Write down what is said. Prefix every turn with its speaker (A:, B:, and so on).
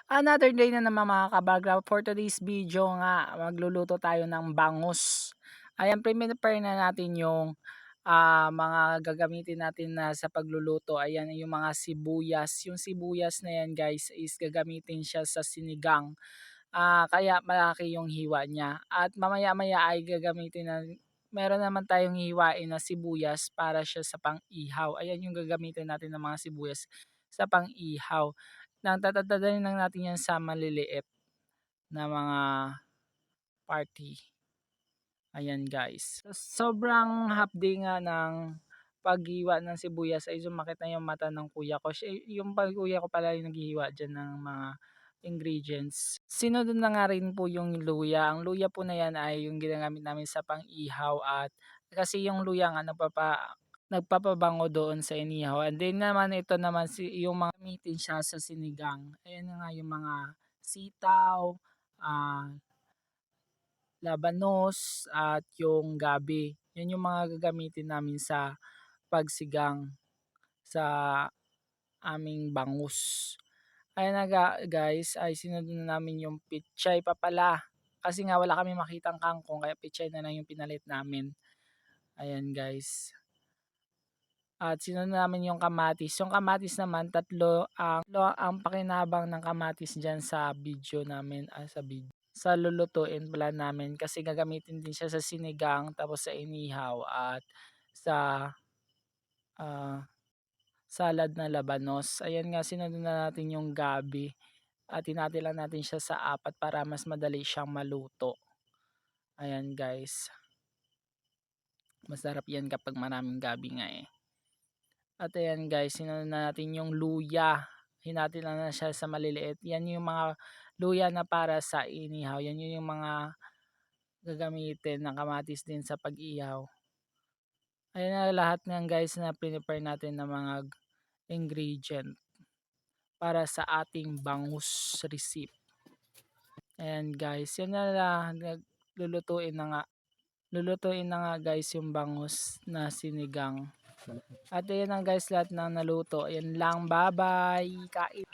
A: Another day na naman mga kabagra. For today's video nga, magluluto tayo ng bangus. Ayan, prepare na natin yung mga gagamitin natin na sa pagluluto. Ayan, yung mga sibuyas. Yung sibuyas na yan guys is gagamitin siya sa sinigang. Kaya malaki yung hiwa niya. At mamaya-maya ay gagamitin na meron naman tayong hiwain na sibuyas para siya sa pang-ihaw. Ayan yung gagamitin natin ng mga sibuyas sa pang-ihaw. Tatadalhin lang natin yan sa maliliit na mga party. Ayan guys. Sobrang hapdi nga ng paghiwa ng sibuyas ay sumakit na yung mata ng kuya ko. Yung kuya ko pala yung naghihiwa dyan ng mga ingredients. Sinunod na nga rin po yung luya. Ang luya po na yan ay yung ginagamit namin sa pang-ihaw at kasi yung luya nga nagpapabango doon sa inihaw. And then naman ito naman yung mga gamitin siya sa sinigang. Ayan na nga yung mga sitaw, ah, labanos at yung gabi. Yan yung mga gagamitin namin sa pagsigang sa aming bangus. Ayan na guys, ay sinunod na namin yung pichay pa pala. Kasi nga wala kami makitang kangkong kaya pichay na lang yung pinalit namin. Ayan guys. At sinunod namin yung kamatis. Yung kamatis naman, tatlo ang pakinabang ng kamatis dyan sa video namin. Sa lulutuin pala namin. Kasi gagamitin din siya sa sinigang, tapos sa inihaw, at sa ah, salad na labanos. Ayan nga, sinunod na natin yung gabi. At hinati lang natin siya sa apat para mas madali siyang maluto. Ayan guys. Masarap yan kapag maraming gabi nga eh. At ayan guys, sinunod na natin yung luya. Hinati lang na siya sa maliliit. Yan yung mga luya na para sa inihaw. Yan yung mga gagamitin ng kamatis din sa pag-ihaw. Ayan na lahat ng guys na prepare natin ng mga ingredient para sa ating bangus recipe. Ayan guys, yan na lang. Lulutuin na nga. Lulutuin na nga guys yung bangus na sinigang. At ayan ang guys lahat ng naluto. Ayan lang, bye bye. Kain.